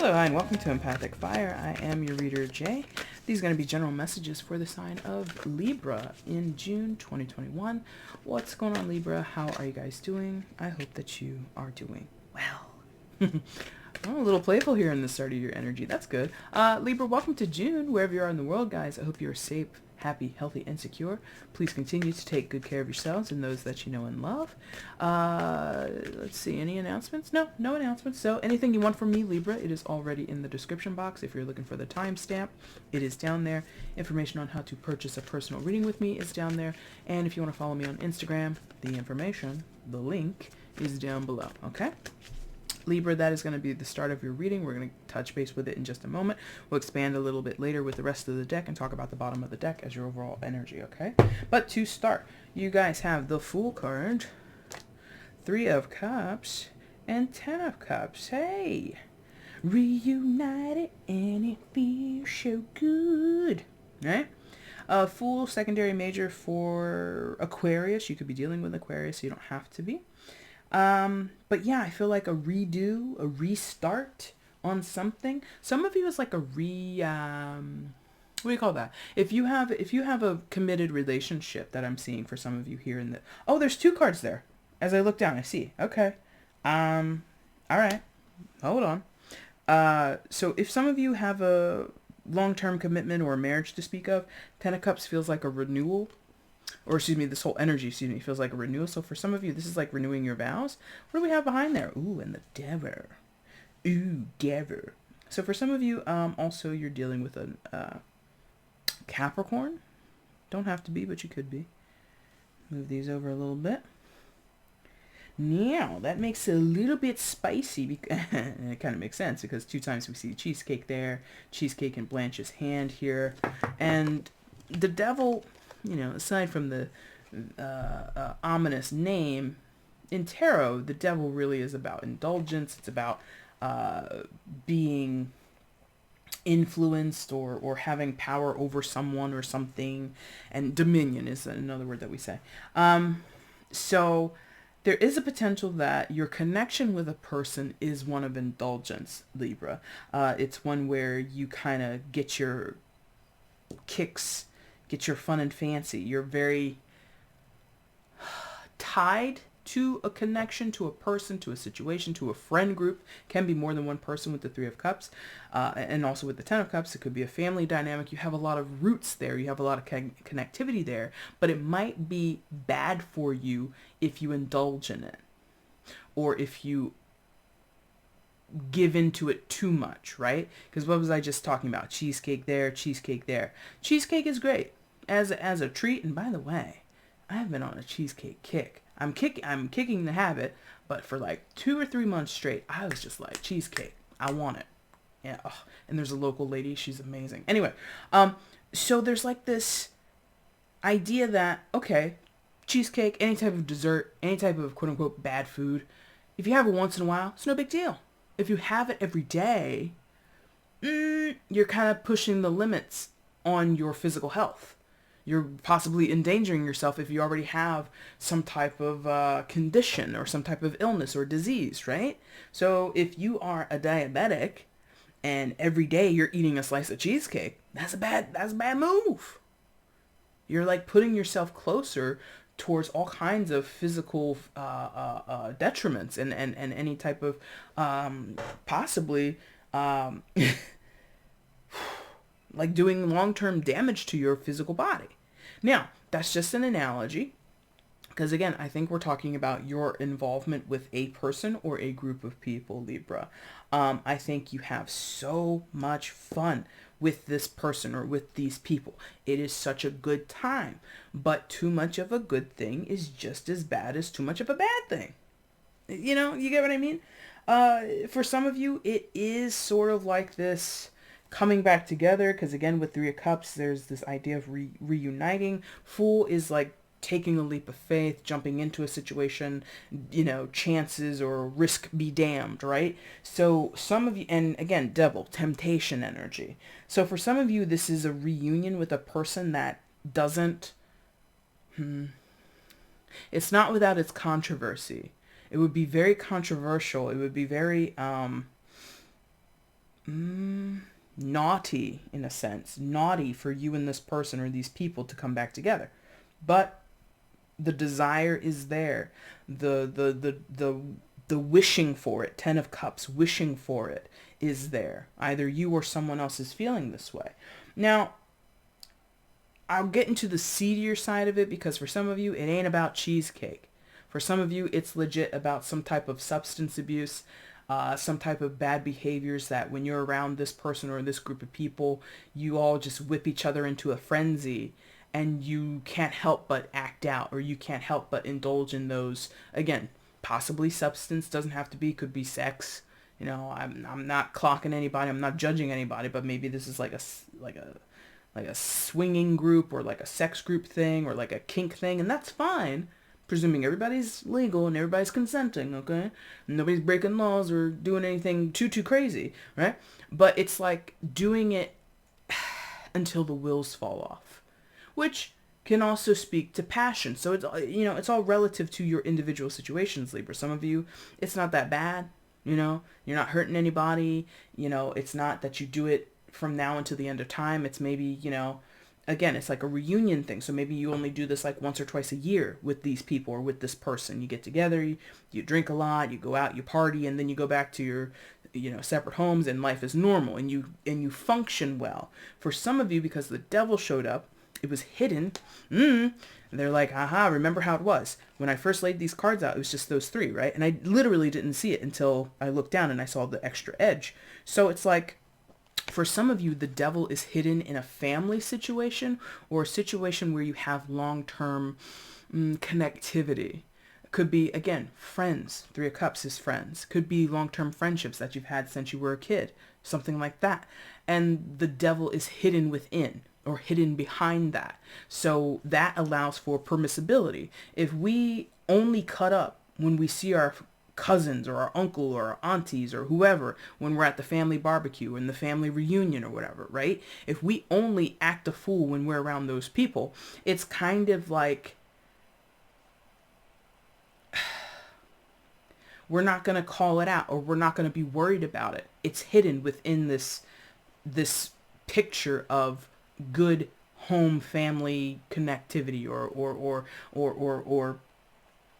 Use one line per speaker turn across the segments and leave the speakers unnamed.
Hello, and welcome to Empathic Fire. I am your reader, Jay. These are going to be general messages for the sign of Libra in June 2021. What's going on, Libra? How are you guys doing? I hope that you are doing well. I'm a little playful here in the start of your energy. That's good. Libra, welcome to June, wherever you are in the world, guys. I hope you're safe, happy, healthy, and secure. Please continue to take good care of yourselves and those that you know and love. Let's see, any announcements? No announcements. So anything you want from me, Libra, it is already in the description box. If you're looking for the timestamp, it is down there. Information on how to purchase a personal reading with me is down there. And if you want to follow me on Instagram, the information, the link, is down below, okay? Libra, that is going to be the start of your reading. We're going to touch base with it in just a moment. We'll expand a little bit later with the rest of the deck and talk about the bottom of the deck as your overall energy, okay? But to start, you guys have the Fool card, 3 of Cups, and 10 of Cups. Hey! Reunited and it feels so good. Right? Fool, secondary major for Aquarius. You could be dealing with Aquarius, so you don't have to be. But yeah, I feel like a redo, a restart on something. Some of you is like a what do you call that? If you have a committed relationship that I'm seeing for some of you here in the, oh, there's 2 cards there. As I look down, I see. Okay. All right. Hold on. So if some of you have a long-term commitment or a marriage to speak of, 10 of Cups feels like a renewal. Or excuse me, this whole energy, feels like a renewal. So for some of you, this is like renewing your vows. What do we have behind there? Ooh, and the Devil. Ooh, Devil. So for some of you, also you're dealing with a Capricorn. Don't have to be, but you could be. Move these over a little bit. Now, that makes it a little bit spicy. And it kind of makes sense because 2 times we see cheesecake there. Cheesecake in Blanche's hand here. And the Devil, you know, aside from the ominous name, in tarot, the Devil really is about indulgence. It's about being influenced or having power over someone or something. And dominion is another word that we say. So there is a potential that your connection with a person is one of indulgence, Libra. It's one where you kind of get your kicks, get your fun and fancy. You're very tied to a connection, to a person, to a situation, to a friend group. Can be more than one person with the 3 of Cups. And also with the 10 of Cups, it could be a family dynamic. You have a lot of roots there. You have a lot of connectivity there. But it might be bad for you if you indulge in it. Or if you give into it too much, right? Because what was I just talking about? Cheesecake there, cheesecake there. Cheesecake is great as a treat. And by the way, I have been on a cheesecake kick. I'm kicking the habit, but for like 2 or 3 months straight, I was just like, cheesecake, I want it. Yeah. Oh, and there's a local lady, she's amazing. Anyway, so there's like this idea that, okay, cheesecake, any type of dessert, any type of quote unquote bad food, if you have it once in a while, it's no big deal. If you have it every day, you're kind of pushing the limits on your physical health. You're possibly endangering yourself if you already have some type of condition or some type of illness or disease, right? So if you are a diabetic and every day you're eating a slice of cheesecake, that's a bad move. You're like putting yourself closer towards all kinds of physical detriments and any type of possibly like doing long-term damage to your physical body. Now, that's just an analogy, because again, I think we're talking about your involvement with a person or a group of people, Libra. I think you have so much fun with this person or with these people. It is such a good time, but too much of a good thing is just as bad as too much of a bad thing. You know, you get what I mean? For some of you, it is sort of like this coming back together, because again, with 3 of Cups, there's this idea of reuniting. Fool is like taking a leap of faith, jumping into a situation, you know, chances or risk be damned, right? So some of you, and again, Devil, temptation energy. So for some of you, this is a reunion with a person that doesn't, it's not without its controversy. It would be very controversial. It would be very, naughty, in a sense, naughty for you and this person or these people to come back together. But the desire is there. The wishing for it, 10 of Cups, wishing for it is there. Either you or someone else is feeling this way. Now, I'll get into the seedier side of it, because for some of you, it ain't about cheesecake. For some of you, it's legit about some type of substance abuse, some type of bad behaviors that when you're around this person or this group of people, you all just whip each other into a frenzy, and you can't help but act out, or you can't help but indulge in those. Again, possibly substance, doesn't have to be, could be sex. You know, I'm not clocking anybody, I'm not judging anybody, but maybe this is like a swinging group, or like a sex group thing, or like a kink thing, and that's fine, presuming everybody's legal and everybody's consenting, okay? Nobody's breaking laws or doing anything too crazy, right? But it's like doing it until the wheels fall off, which can also speak to passion. So it's, you know, it's all relative to your individual situations, Libra. Some of you, it's not that bad, you know? You're not hurting anybody, you know? It's not that you do it from now until the end of time. It's maybe, you know, again, it's like a reunion thing. So maybe you only do this like once or twice a year with these people or with this person. You get together, you drink a lot, you go out, you party, and then you go back to your, you know, separate homes, and life is normal, and you function well. For some of you, because the devil showed up, it was hidden. They're like, aha, remember how it was. When I first laid these cards out, it was just those three, right? And I literally didn't see it until I looked down and I saw the extra edge. So it's like, for some of you, the devil is hidden in a family situation, or a situation where you have long-term connectivity. Could be, again, friends. 3 of Cups is friends. Could be long-term friendships that you've had since you were a kid. Something like that. And the devil is hidden within, or hidden behind that. So that allows for permissibility. If we only cut up when we see our cousins or our uncle or our aunties or whoever, when we're at the family barbecue and the family reunion or whatever, right? If we only act a fool when we're around those people, it's kind of like we're not going to call it out, or we're not going to be worried about it. It's hidden within this picture of good home family connectivity, or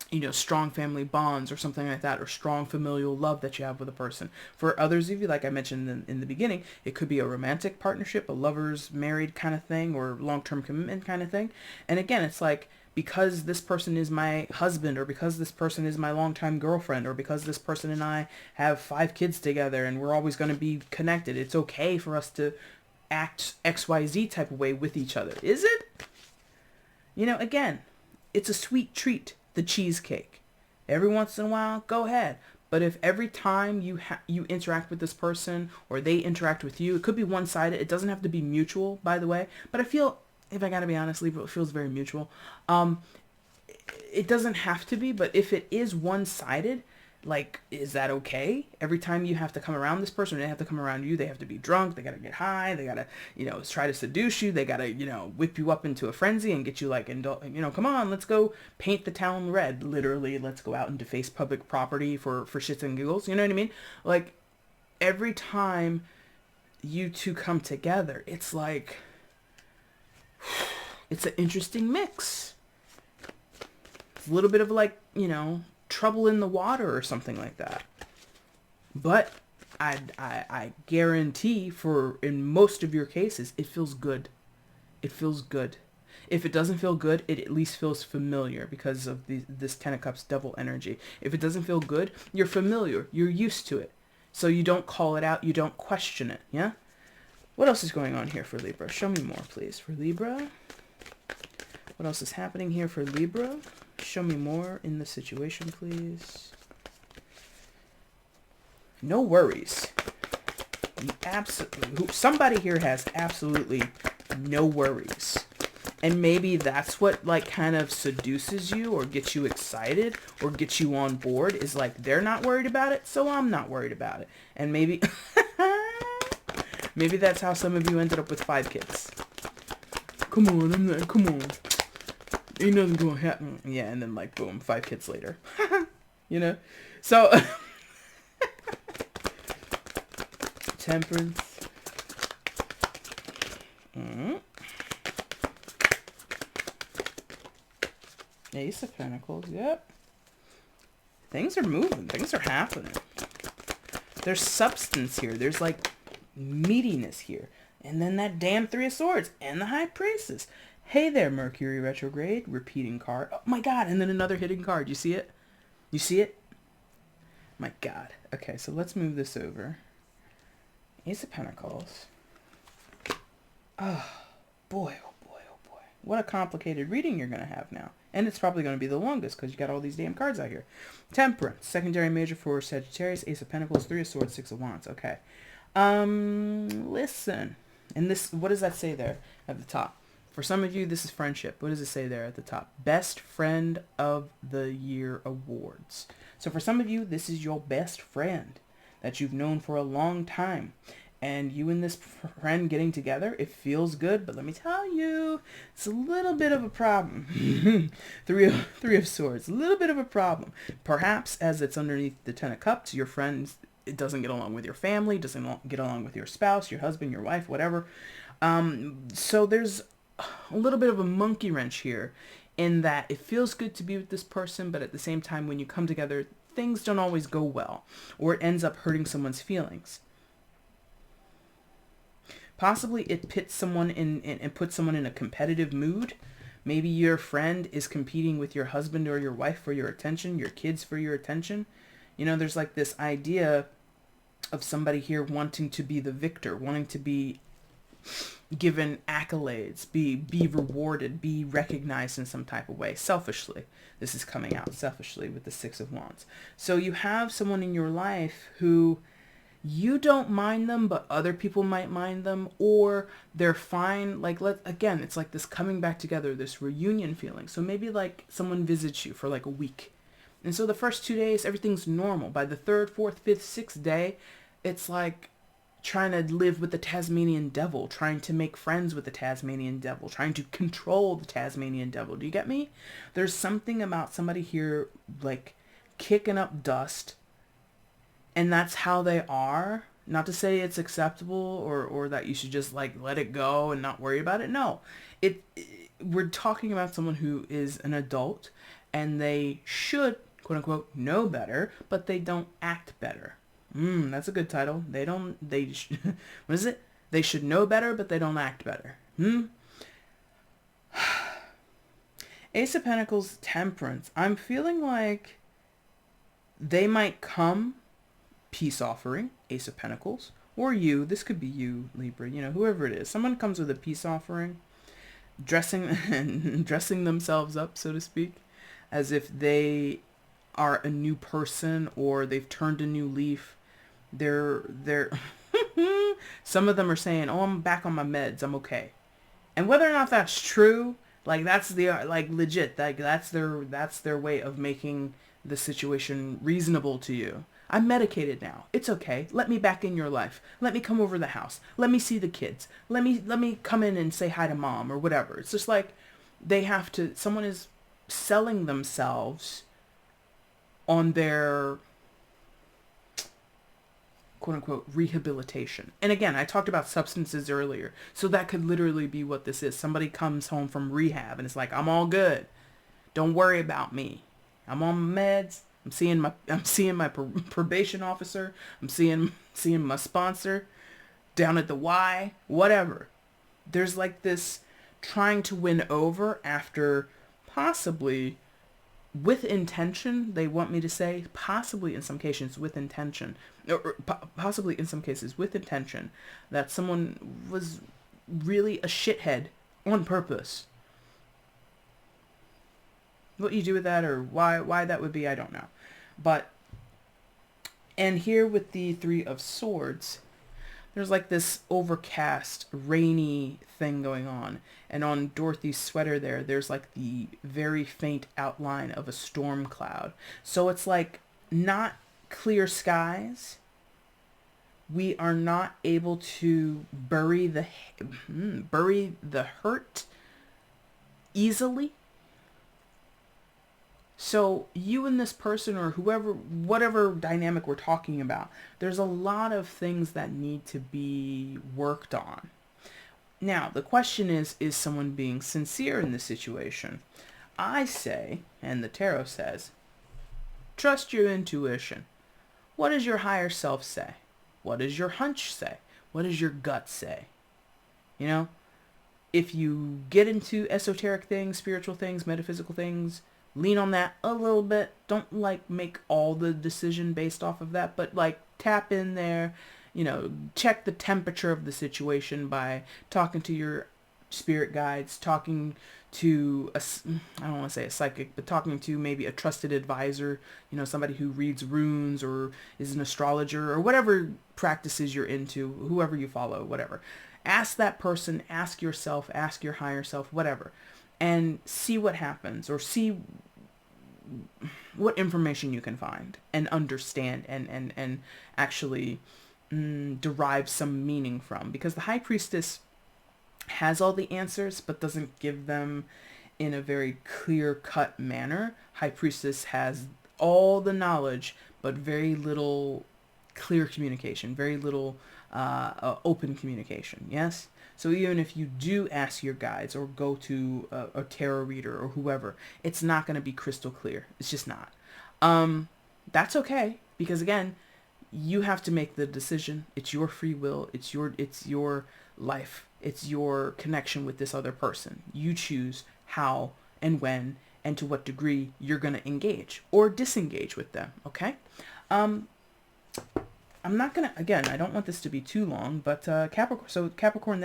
you know, strong family bonds or something like that, or strong familial love that you have with a person. For others of you, like I mentioned in the beginning, it could be a romantic partnership, a lovers married kind of thing, or long-term commitment kind of thing. And again, it's like, because this person is my husband, or because this person is my longtime girlfriend, or because this person and I have 5 kids together and we're always going to be connected, it's okay for us to act XYZ type of way with each other. Is it? You know, again, it's a sweet treat. The cheesecake. Every once in a while, go ahead. But if every time you interact with this person, or they interact with you, it could be one-sided. It doesn't have to be mutual, by the way. But I feel, if I gotta be honest, Libra, it feels very mutual. It doesn't have to be, but if it is one-sided, like, is that okay? Every time you have to come around this person, they have to come around you, they have to be drunk, they gotta get high, they gotta, you know, try to seduce you, they gotta, you know, whip you up into a frenzy and get you like, you know, come on, let's go paint the town red. Literally, let's go out and deface public property for shits and giggles. You know what I mean? Like, every time you two come together, it's like, it's an interesting mix. It's a little bit of like, you know, trouble in the water or something like that. But I guarantee, for in most of your cases, it feels good. It feels good. If it doesn't feel good, it at least feels familiar, because of this 10 of Cups double energy. If it doesn't feel good, you're familiar. You're used to it. So you don't call it out. You don't question it. Yeah? What else is going on here for Libra? Show me more, please. For Libra. What else is happening here for Libra? Show me more in the situation, please. No worries. Somebody here has absolutely no worries. And maybe that's what like kind of seduces you, or gets you excited, or gets you on board, is like, they're not worried about it, so I'm not worried about it. And maybe maybe that's how some of you ended up with 5 kids. Come on, I'm like, come on. Ain't nothing gonna happen. Yeah, and then like, boom, 5 kids later. You know? So Temperance. Ace of Pentacles. Yep. Things are moving. Things are happening. There's substance here. There's like meatiness here. And then that damn Three of Swords and the High Priestess. Hey there, Mercury retrograde. Repeating card. Oh my God. And then another hidden card. You see it? You see it? My God. Okay, so let's move this over. Ace of Pentacles. Oh, boy, oh boy, oh boy. What a complicated reading you're going to have now. And it's probably going to be the longest because you got all these damn cards out here. Temperance. Secondary major for Sagittarius. Ace of Pentacles. Three of Swords. Six of Wands. Okay. Listen. And this, what does that say there at the top? For some of you, this is friendship. What does it say there at the top? Best Friend of the Year Awards. So for some of you, this is your best friend that you've known for a long time. And you and this friend getting together, it feels good. But let me tell you, it's a little bit of a problem. Three of Swords, a little bit of a problem. Perhaps as it's underneath the Ten of Cups, your friend, it doesn't get along with your family, doesn't get along with your spouse, your husband, your wife, whatever. So there's a little bit of a monkey wrench here in that it feels good to be with this person, but at the same time, when you come together, things don't always go well, or it ends up hurting someone's feelings. Possibly it pits someone in and puts someone in a competitive mood. Maybe your friend is competing with your husband or your wife for your attention, your kids for your attention. You know, there's like this idea of somebody here wanting to be the victor, wanting to be given accolades, be rewarded, be recognized in some type of way. Selfishly. This is coming out selfishly with the Six of Wands. So you have someone in your life who you don't mind them, but other people might mind them, or they're fine. Like, again, it's like this coming back together, this reunion feeling. So maybe like someone visits you for like a week. And so the first 2 days, everything's normal. By the third, fourth, fifth, sixth day, it's like trying to live with the Tasmanian devil, trying to make friends with the Tasmanian devil, trying to control the Tasmanian devil. Do you get me? There's something about somebody here like kicking up dust, and that's how they are. Not to say it's acceptable or that you should just like let it go and not worry about it. No, we're talking about someone who is an adult and they should, quote unquote, know better, but they don't act better. That's a good title. What is it? They should know better, but they don't act better. Ace of Pentacles, Temperance. I'm feeling like they might come peace offering, Ace of Pentacles, or you. This could be you, Libra, you know, whoever it is. Someone comes with a peace offering, dressing themselves up, so to speak, as if they are a new person or they've turned a new leaf. They're some of them are saying, "Oh, I'm back on my meds. I'm okay." And whether or not that's true, like that's the like legit, like that's their way of making the situation reasonable to you. I'm medicated now. It's okay. Let me back in your life. Let me come over the house. Let me see the kids. Let me come in and say hi to mom or whatever. It's just like they have to, someone is selling themselves on their quote unquote rehabilitation. And again, I talked about substances earlier. So that could literally be what this is. Somebody comes home from rehab and it's like, I'm all good. Don't worry about me. I'm on my meds. I'm seeing my probation officer. I'm seeing my sponsor down at the Y, whatever. There's like this trying to win over after possibly with intention. They want me to say possibly in some cases with intention, or possibly in some cases with intention that someone was really a shithead on purpose. What you do with that or why that would be, I don't know. But, and here with the Three of Swords, there's like this overcast, rainy thing going on. And on Dorothy's sweater there's like the very faint outline of a storm cloud. So it's like not clear skies. We are not able to bury the hurt easily. So you and this person or whoever, whatever dynamic we're talking about, there's a lot of things that need to be worked on. Now, the question is someone being sincere in this situation? I say, and the tarot says, trust your intuition. What does your higher self say? What does your hunch say? What does your gut say? You know, if you get into esoteric things, spiritual things, metaphysical things, lean on that a little bit. Don't like make all the decision based off of that, but like tap in there, check the temperature of the situation by talking to your spirit guides, talking to I don't want to say a psychic, but talking to maybe a trusted advisor, somebody who reads runes or is an astrologer or whatever practices you're into, whoever you follow, whatever. Ask that person, ask yourself, ask your higher self, whatever, and see what happens, or see what information you can find and understand and actually derive some meaning from. Because the high priestess has all the answers but doesn't give them in a very clear-cut manner. High priestess has all the knowledge but very little clear communication, very little open communication. Yes? So even if you do ask your guides or go to a tarot reader or whoever, it's not going to be crystal clear. It's just not. That's okay, because again, you have to make the decision. It's your free will. It's your life. It's your connection with this other person. You choose how and when and to what degree you're going to engage or disengage with them. Okay? I'm not going to, again, I don't want this to be too long, but Capricorn, so Capricorn,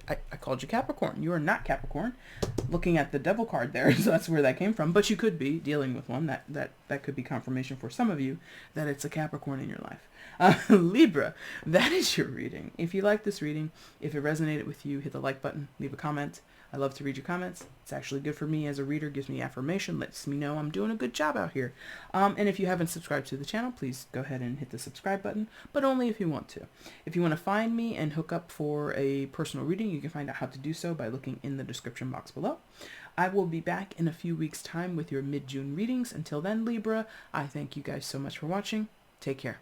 I called you Capricorn. You are not Capricorn. Looking at the devil card there, so that's where that came from. But you could be dealing with one. That could be confirmation for some of you that it's a Capricorn in your life. Libra, that is your reading. If you like this reading, if it resonated with you, hit the like button, leave a comment. I love to read your comments. It's actually good for me as a reader, gives me affirmation, lets me know I'm doing a good job out here. And if you haven't subscribed to the channel, please go ahead and hit the subscribe button, but only if you want to. If you want to find me and hook up for a personal reading, you can find out how to do so by looking in the description box below. I will be back in a few weeks' time with your mid-June readings. Until then, Libra, I thank you guys so much for watching. Take care.